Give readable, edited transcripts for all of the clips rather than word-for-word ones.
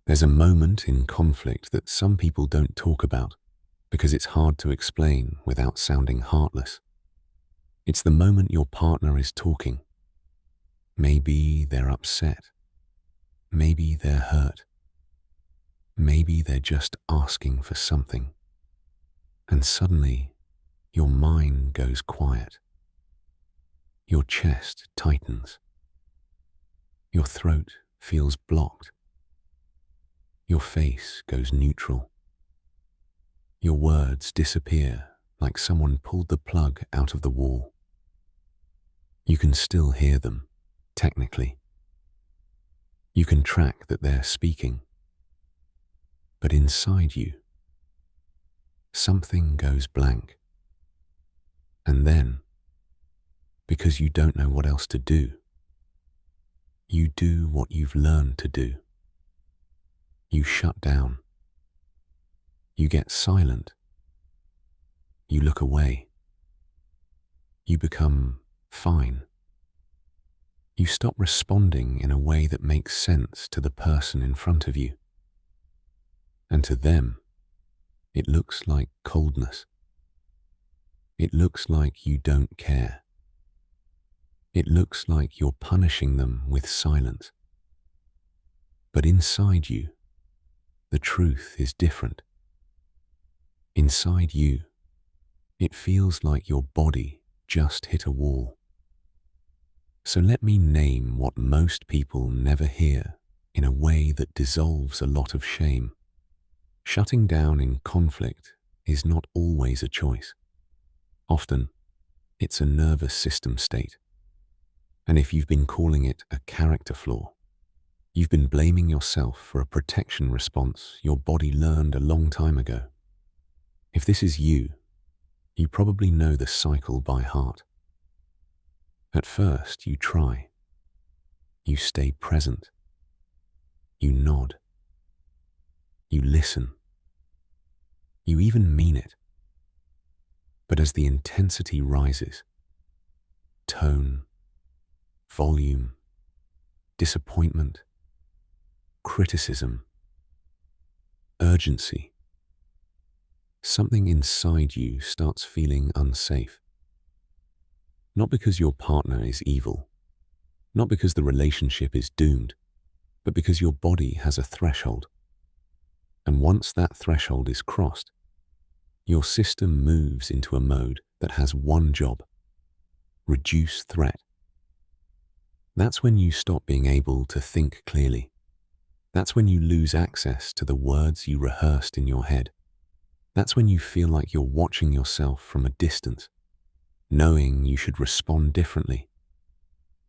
There's a moment in conflict that some people don't talk about because it's hard to explain without sounding heartless. It's the moment your partner is talking. Maybe they're upset. Maybe they're hurt. Maybe they're just asking for something. And suddenly, your mind goes quiet. Your chest tightens. Your throat feels blocked. Your face goes neutral. Your words disappear like someone pulled the plug out of the wall. You can still hear them, technically. You can track that they're speaking. But inside you, something goes blank. And then, because you don't know what else to do, you do what you've learned to do. You shut down. You get silent. You look away. You become fine. You stop responding in a way that makes sense to the person in front of you. And to them, it looks like coldness. It looks like you don't care. It looks like you're punishing them with silence. But inside you, the truth is different. Inside you, it feels like your body just hit a wall. So let me name what most people never hear in a way that dissolves a lot of shame. Shutting down in conflict is not always a choice. Often, it's a nervous system state. And if you've been calling it a character flaw, you've been blaming yourself for a protection response your body learned a long time ago. If this is you, you probably know the cycle by heart. At first, you try. You stay present. You nod. You listen. You even mean it. But as the intensity rises, tone, volume, disappointment, criticism, urgency, something inside you starts feeling unsafe. Not because your partner is evil, not because the relationship is doomed, but because your body has a threshold. And once that threshold is crossed, your system moves into a mode that has one job: reduce threat. That's when you stop being able to think clearly. That's when you lose access to the words you rehearsed in your head. That's when you feel like you're watching yourself from a distance, knowing you should respond differently,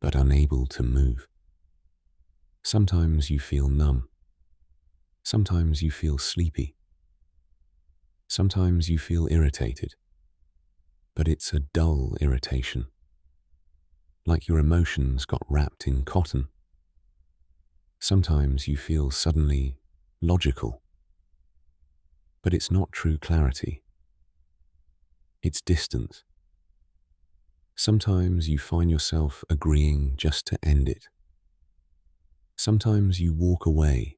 but unable to move. Sometimes you feel numb. Sometimes you feel sleepy. Sometimes you feel irritated, but it's a dull irritation, like your emotions got wrapped in cotton. Sometimes you feel suddenly logical, but it's not true clarity. It's distance. Sometimes you find yourself agreeing just to end it. Sometimes you walk away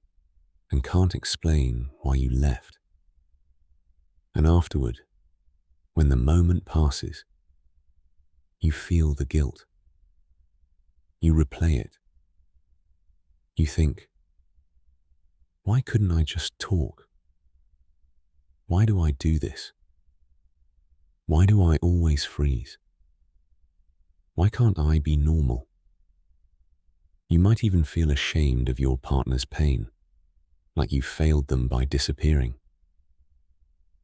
and can't explain why you left. And afterward, when the moment passes, you feel the guilt. You replay it. You think, why couldn't I just talk? Why do I do this? Why do I always freeze? Why can't I be normal? You might even feel ashamed of your partner's pain, like you failed them by disappearing.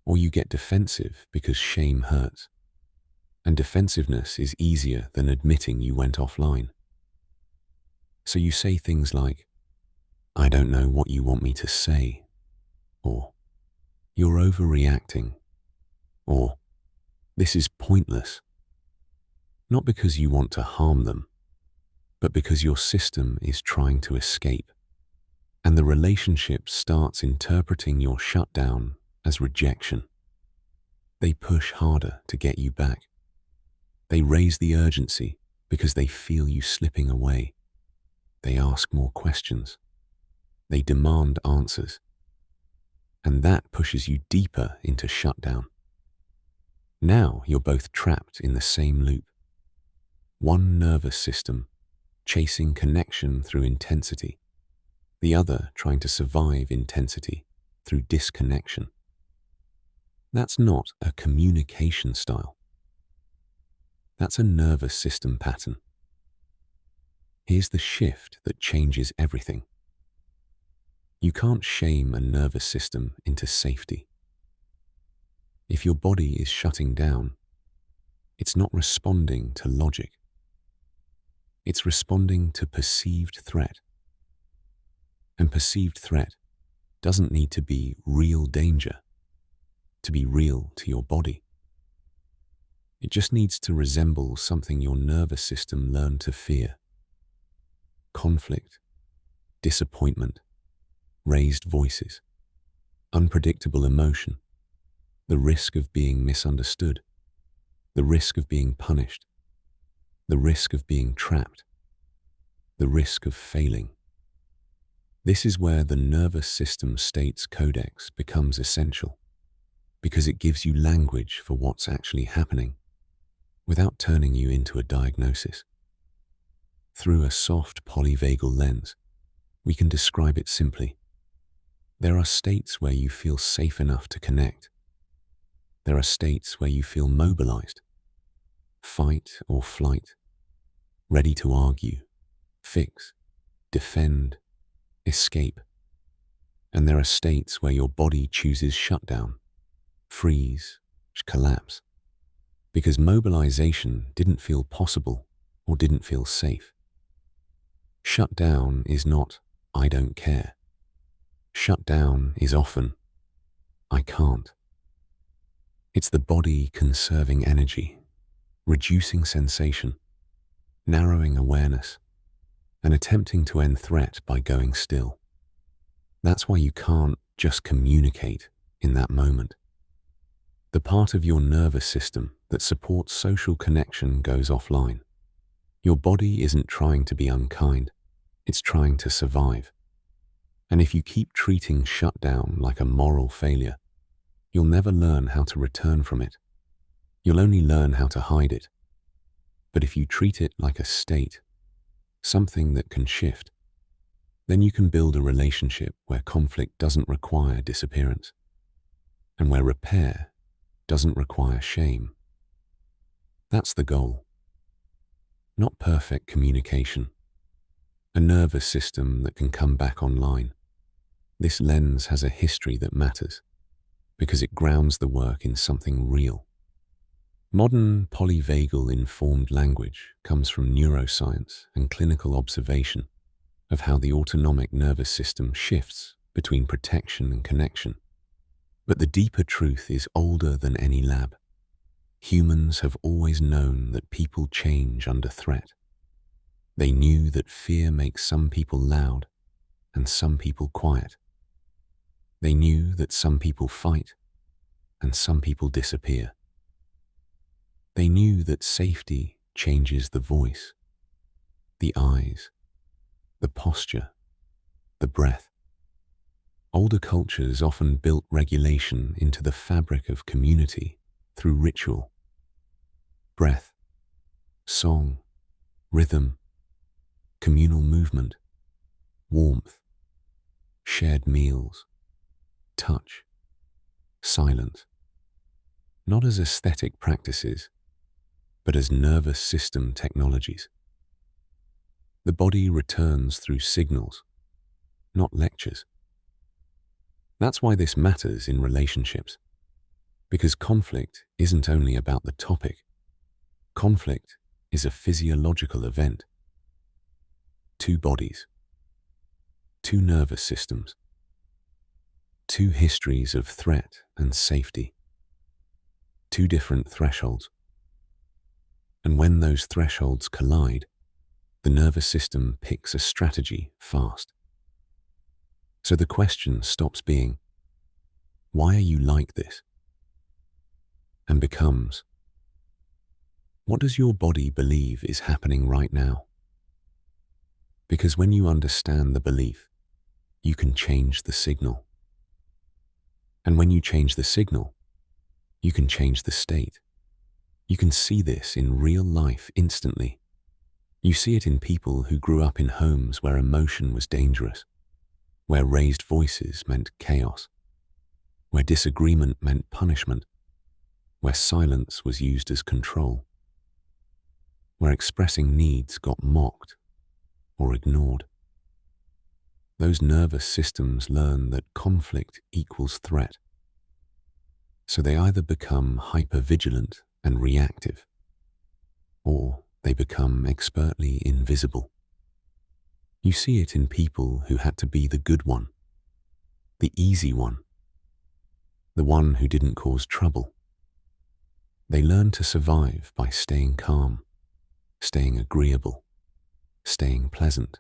Or you get defensive because shame hurts, and defensiveness is easier than admitting you went offline. So you say things like, I don't know what you want me to say, or you're overreacting, or this is pointless. Not because you want to harm them, but because your system is trying to escape, and the relationship starts interpreting your shutdown as rejection. They push harder to get you back. They raise the urgency because they feel you slipping away. They ask more questions. They demand answers. And that pushes you deeper into shutdown. Now you're both trapped in the same loop. One nervous system chasing connection through intensity, the other trying to survive intensity through disconnection. That's not a communication style. That's a nervous system pattern. Here's the shift that changes everything. You can't shame a nervous system into safety. If your body is shutting down, it's not responding to logic. It's responding to perceived threat. And perceived threat doesn't need to be real danger to be real to your body. It just needs to resemble something your nervous system learned to fear. Conflict, disappointment, raised voices, unpredictable emotion, the risk of being misunderstood, the risk of being punished, the risk of being trapped, the risk of failing. This is where the nervous system state's codex becomes essential, because it gives you language for what's actually happening without turning you into a diagnosis. Through a soft polyvagal lens, we can describe it simply. There are states where you feel safe enough to connect. There are states where you feel mobilized, fight or flight, ready to argue, fix, defend, escape. And there are states where your body chooses shutdown, freeze, collapse, because mobilization didn't feel possible or didn't feel safe. Shutdown is not, I don't care. Shutdown is often, I can't. It's the body conserving energy, reducing sensation, narrowing awareness, and attempting to end threat by going still. That's why you can't just communicate in that moment. The part of your nervous system that supports social connection goes offline. Your body isn't trying to be unkind, it's trying to survive. And if you keep treating shutdown like a moral failure, you'll never learn how to return from it. You'll only learn how to hide it. But if you treat it like a state, something that can shift, then you can build a relationship where conflict doesn't require disappearance, and where repair doesn't require shame. That's the goal. Not perfect communication, a nervous system that can come back online. This lens has a history that matters, because it grounds the work in something real. Modern polyvagal informed language comes from neuroscience and clinical observation of how the autonomic nervous system shifts between protection and connection. But the deeper truth is older than any lab. Humans have always known that people change under threat. They knew that fear makes some people loud and some people quiet. They knew that some people fight and some people disappear. They knew that safety changes the voice, the eyes, the posture, the breath. Older cultures often built regulation into the fabric of community through ritual. Breath, song, rhythm, communal movement, warmth, shared meals, touch, silence. Not as aesthetic practices, but as nervous system technologies. The body returns through signals, not lectures. That's why this matters in relationships, because conflict isn't only about the topic. Conflict is a physiological event. Two bodies, two nervous systems, two histories of threat and safety, two different thresholds. And when those thresholds collide, the nervous system picks a strategy fast. So the question stops being, why are you like this? And becomes, what does your body believe is happening right now? Because when you understand the belief, you can change the signal. And when you change the signal, you can change the state. You can see this in real life instantly. You see it in people who grew up in homes where emotion was dangerous, where raised voices meant chaos, where disagreement meant punishment, where silence was used as control, where expressing needs got mocked or ignored. Those nervous systems learn that conflict equals threat. So they either become hypervigilant and reactive, or they become expertly invisible. You see it in people who had to be the good one, the easy one, the one who didn't cause trouble. They learn to survive by staying calm, staying agreeable, staying pleasant.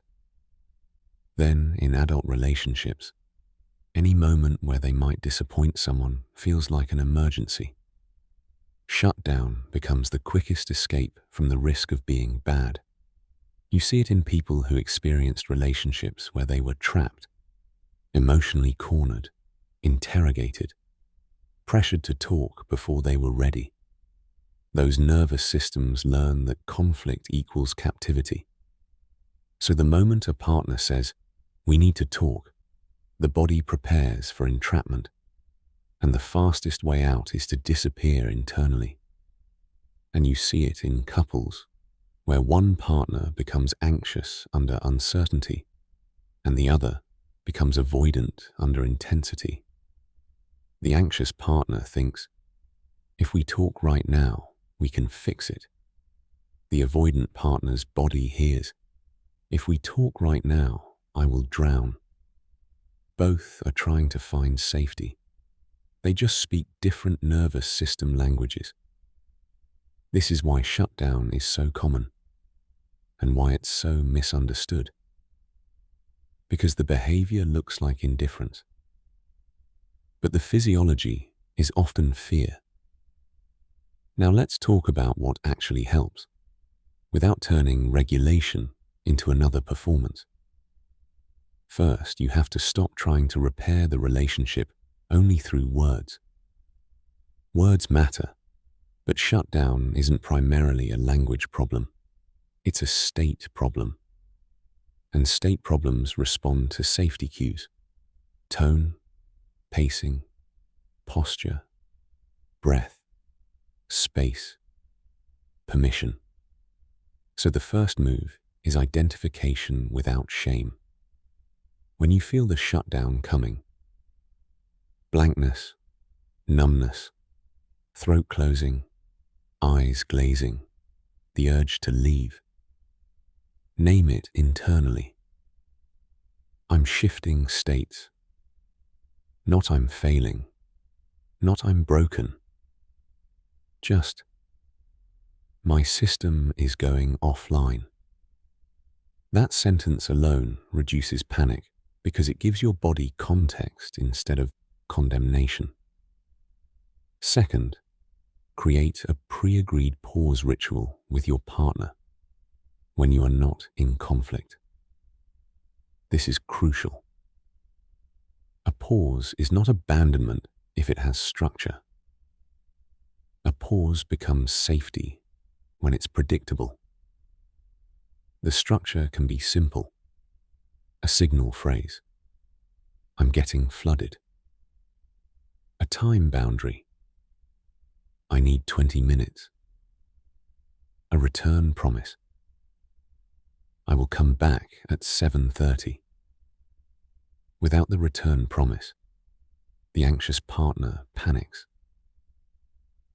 Then, in adult relationships, any moment where they might disappoint someone feels like an emergency. Shutdown becomes the quickest escape from the risk of being bad. You see it in people who experienced relationships where they were trapped, emotionally cornered, interrogated, pressured to talk before they were ready. Those nervous systems learn that conflict equals captivity. So the moment a partner says, "We need to talk," the body prepares for entrapment, and the fastest way out is to disappear internally. And you see it in couples where one partner becomes anxious under uncertainty and the other becomes avoidant under intensity. The anxious partner thinks, "If we talk right now, we can fix it." The avoidant partner's body hears, "If we talk right now, I will drown." Both are trying to find safety. They just speak different nervous system languages. This is why shutdown is so common and why it's so misunderstood. Because the behavior looks like indifference, but the physiology is often fear. Now let's talk about what actually helps, without turning regulation into another performance. First, you have to stop trying to repair the relationship only through words. Words matter, but shutdown isn't primarily a language problem. It's a state problem. And state problems respond to safety cues: tone, pacing, posture, breath, space, permission. So the first move is identification without shame. When you feel the shutdown coming, blankness, numbness, throat closing, eyes glazing, the urge to leave, name it internally. I'm shifting states. Not I'm failing. Not I'm broken. Just, my system is going offline. That sentence alone reduces panic because it gives your body context instead of condemnation. Second, create a pre-agreed pause ritual with your partner when you are not in conflict. This is crucial. A pause is not abandonment if it has structure. A pause becomes safety when it's predictable. The structure can be simple. A signal phrase: I'm getting flooded. A time boundary: I need 20 minutes. A return promise: I will come back at 7:30. Without the return promise, the anxious partner panics.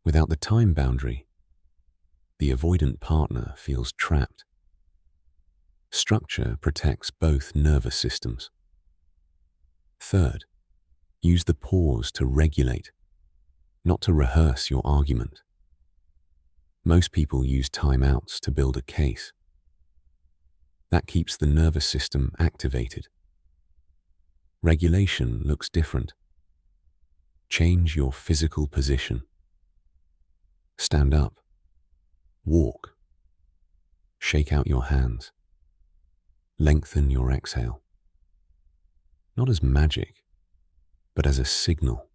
Without the time boundary, the avoidant partner feels trapped. Structure protects both nervous systems. Third, use the pause to regulate, not to rehearse your argument. Most people use timeouts to build a case. That keeps the nervous system activated. Regulation looks different. Change your physical position. Stand up. Walk. Shake out your hands. Lengthen your exhale. not as magic, but as a signal.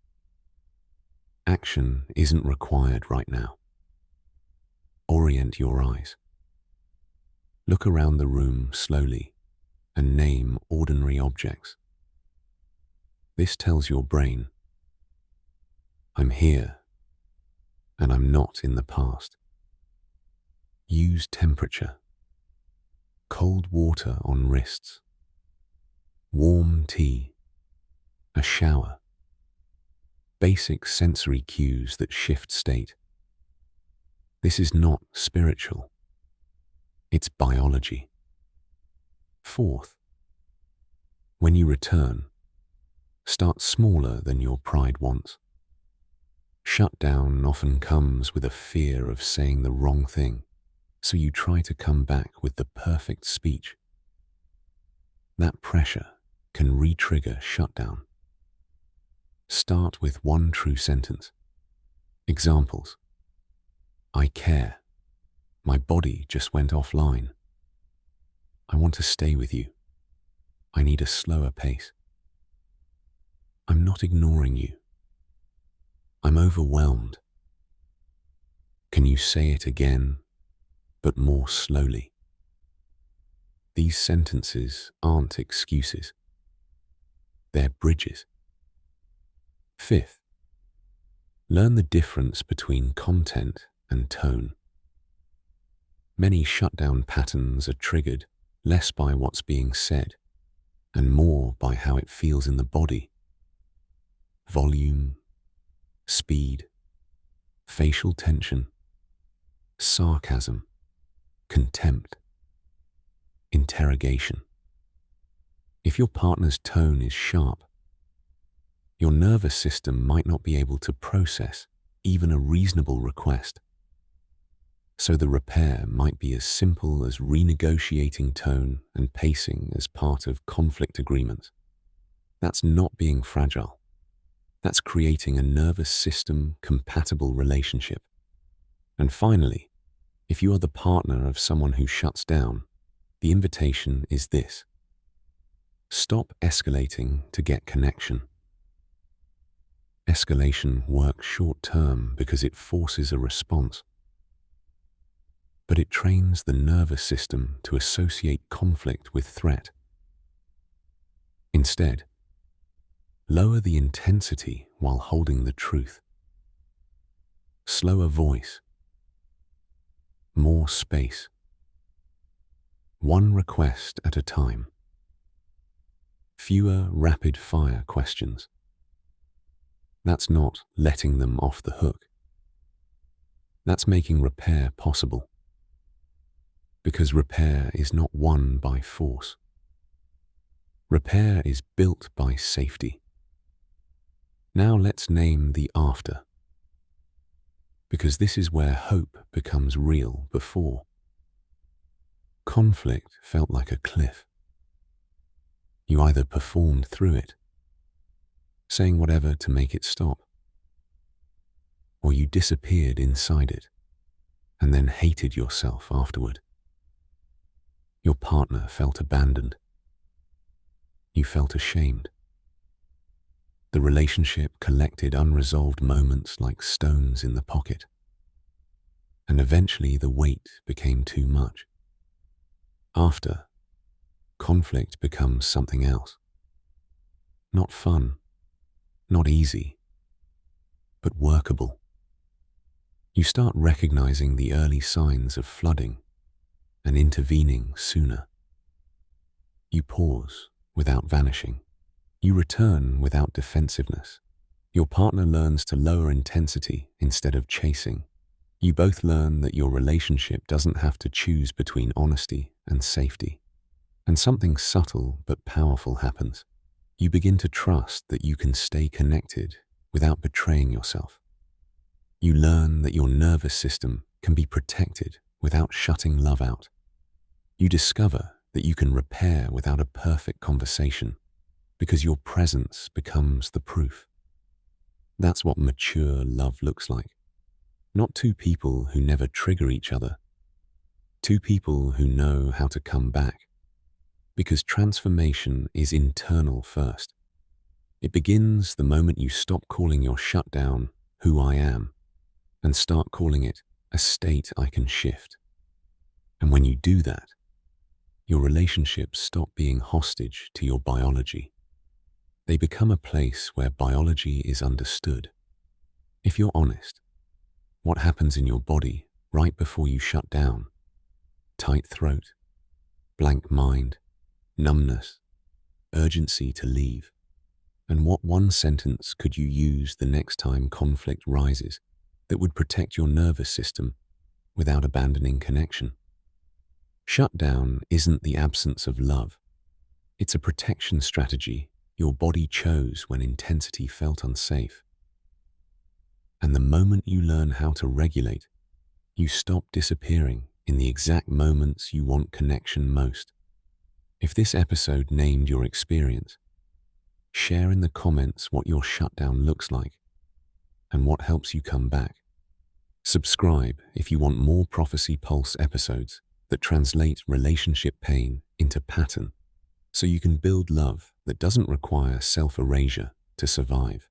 Action isn't required right now. Orient your eyes. Look around the room slowly and name ordinary objects. This tells your brain, I'm here and I'm not in the past. Use temperature. Cold water on wrists. Warm tea. A shower. Basic sensory cues that shift state. This is not spiritual. It's biology. Fourth, when you return, start smaller than your pride wants. Shutdown often comes with a fear of saying the wrong thing, so you try to come back with the perfect speech. That pressure can re-trigger shutdown. Start with one true sentence. Examples. I care. My body just went offline. I want to stay with you. I need a slower pace. I'm not ignoring you. I'm overwhelmed. Can you say it again, but more slowly? These sentences aren't excuses. They're bridges. Fifth, learn the difference between content and tone. Many shutdown patterns are triggered less by what's being said and more by how it feels in the body. Volume, speed, facial tension, sarcasm, contempt, interrogation. If your partner's tone is sharp, your nervous system might not be able to process even a reasonable request. So the repair might be as simple as renegotiating tone and pacing as part of conflict agreements. That's not being fragile. That's creating a nervous system compatible relationship. And finally, if you are the partner of someone who shuts down, the invitation is this. Stop escalating to get connection. Escalation works short-term because it forces a response. But it trains the nervous system to associate conflict with threat. Instead, lower the intensity while holding the truth. Slower voice. More space. One request at a time. Fewer rapid-fire questions. That's not letting them off the hook. That's making repair possible. Because repair is not won by force. Repair is built by safety. Now let's name the after. Because this is where hope becomes real before. Conflict felt like a cliff. You either performed through it, saying whatever to make it stop, or you disappeared inside it and then hated yourself afterward. Your partner felt abandoned. You felt ashamed. The relationship collected unresolved moments like stones in the pocket. And eventually the weight became too much. After, conflict becomes something else. Not fun, not easy, but workable. You start recognizing the early signs of flooding and intervening sooner. You pause without vanishing. You return without defensiveness. Your partner learns to lower intensity instead of chasing. You both learn that your relationship doesn't have to choose between honesty and safety. And something subtle but powerful happens. You begin to trust that you can stay connected without betraying yourself. You learn that your nervous system can be protected without shutting love out. You discover that you can repair without a perfect conversation because your presence becomes the proof. That's what mature love looks like. Not two people who never trigger each other. Two people who know how to come back. Because transformation is internal first. It begins the moment you stop calling your shutdown who I am and start calling it a state I can shift. And when you do that, your relationships stop being hostage to your biology. They become a place where biology is understood. If you're honest, what happens in your body right before you shut down? Tight throat, blank mind, numbness, urgency to leave. And what one sentence could you use the next time conflict rises that would protect your nervous system without abandoning connection? Shutdown isn't the absence of love. It's a protection strategy your body chose when intensity felt unsafe. And the moment you learn how to regulate, you stop disappearing in the exact moments you want connection most. If this episode named your experience, share in the comments what your shutdown looks like and what helps you come back. Subscribe if you want more Prophecy Pulse episodes that translate relationship pain into pattern so you can build love that doesn't require self-erasure to survive.